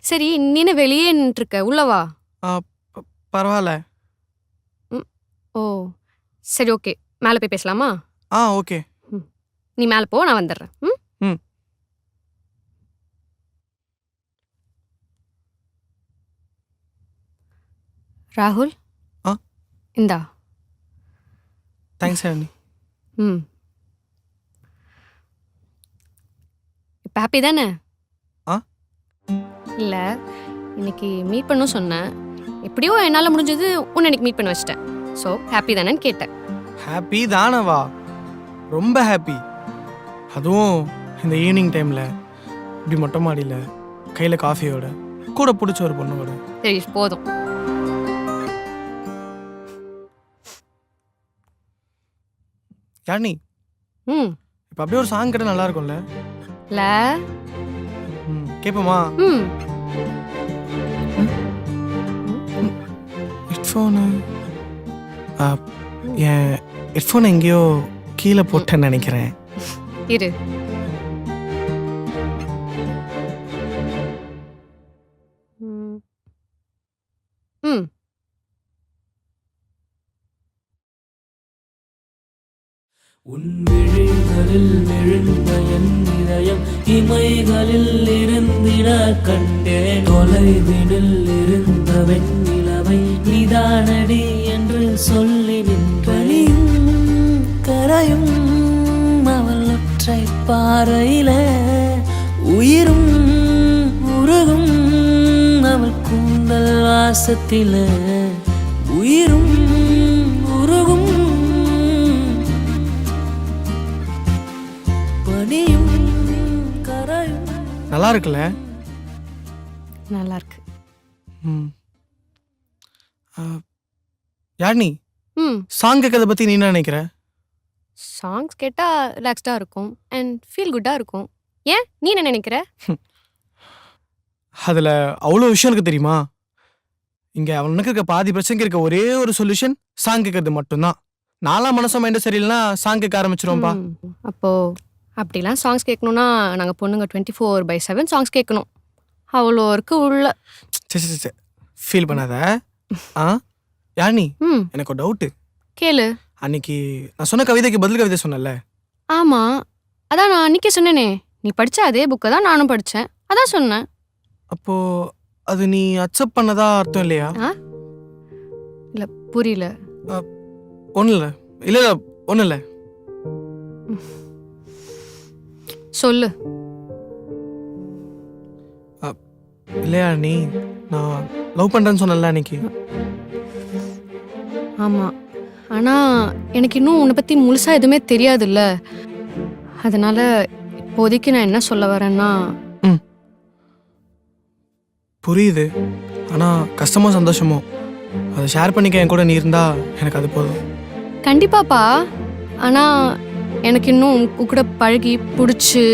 சரி, நீனு வெளியே நின்றுருக்க, உள்ளவா? பரவாயில்ல. ஓ சரி, ஓகே. மேலே போய் பேசலாமா? ஓகே. நீ மேலே போ, நான் வந்துடுறேன். ம். ராகுல், இந்தா. தேங்க்ஸ் ஆனி. இப்போ ஹாப்பி தானே? ஆ இல்லை, இன்னைக்கு மீட் பண்ண சொன்னேன். எப்படியோ என்னால் முடிஞ்சது உன்னை இன்னைக்கு மீட் பண்ண வச்சிட்டேன். ஸோ ஹாப்பி தானேன்னு கேட்டேன். ஹாப்பி தானவா? ரொம்ப ஹாப்பி. அதுவும் இந்த ஈவினிங் டைமில் இப்படி மொட்டை மாடியில் கையில் காஃபியோட கூட பிடிச்ச ஒரு பொண்ணோட. சரி, போதும். யானி, இப்போ அப்படியே ஒரு சாங் கேட்டால் நல்லா இருக்கும்ல? இல்லை, கேட்போமா? ஹெட்ஃபோனு என் ஹெட்ஃபோன் எங்கேயோ கீழே போட்டேன்னு நினைக்கிறேன். இரு. உன் விழிகளில் விழுந்த என் இதயம் இமைகளில் இருந்திட கண்டேன். தொலைவினில் இருந்த வெண்ணிலவை நிதானடி என்று சொல்லி நின்றேன். கரையும் அவள் ஒற்றை பாறையில உயிரும் உருகும் அவள் கூந்தல் வாசத்தில உயிரும் உருகும் பனியும் கரையும். நல்லா இருக்குல்ல? நல்லா இருக்கு. யானி, சாங் கேட்கறத பற்றி நீ என்ன நினைக்கிற? சாங்ஸ் கேட்டால் ரிலாக்ஸ்டாக இருக்கும் அண்ட் ஃபீல் குட்டாக இருக்கும். ஏன், நீ என்ன நினைக்கிற? அதில் அவ்வளோ விஷயம் இருக்கு தெரியுமா? இங்கே அவனுக்கு இருக்க பாதி பிரச்சனைக்கு இருக்க ஒரே ஒரு சொல்யூஷன் சாங் கேட்கறது மட்டும்தான். நாலாம் மனசு மைண்டு சரியில்லைன்னா சாங் கேட்க ஆரம்பிச்சிருவோம்ப்பா. அப்போது அப்படிலாம் சாங்ஸ் கேட்கணுன்னா நாங்கள் பொண்ணுங்க 24/7 சாங்ஸ் கேட்கணும். அவ்வளோ இருக்கு உள்ள. சரி ஃபீல் பண்ணாத. யானி, எனக்கு ஒரு டவுட்டு. கேளு. அன்னைக்கு நான் சொன்ன கவிதைக்கு பதில் கவிதை சொன்னல? ஆமாம், அதான் நான் அன்றைக்கே சொன்னேனே. நீ படித்த அதே புக்கை தான் நானும் படித்தேன், அதான் சொன்னேன். அப்போ அது நீ அக்செப்ட் பண்ணதா அர்த்தம் இல்லையா? இல்லை, புரியல. ஒன்றும் இல்லை. இல்லை ஒன்றும் இல்லை. சொல்லு. இல்லையா நீ, நான் லவ் பண்ணுறேன்னு சொன்னல அன்னைக்கு. ஆமாம், ஆனால் எனக்கு இன்னும் உன்னை பற்றி முழுசாக எதுவுமே தெரியாதுல்ல. அதனால் இப்போதைக்கு நான் என்ன சொல்ல வரேன்னா... புரியுது, ஆனால் கஷ்டமோ சந்தோஷமோ அதை ஷேர் பண்ணிக்க என் கூட நீ இருந்தா எனக்கு அது போதும். கண்டிப்பாப்பா, ஆனால் எனக்கு இன்னும் உன் கூட பழகி பிடிச்சி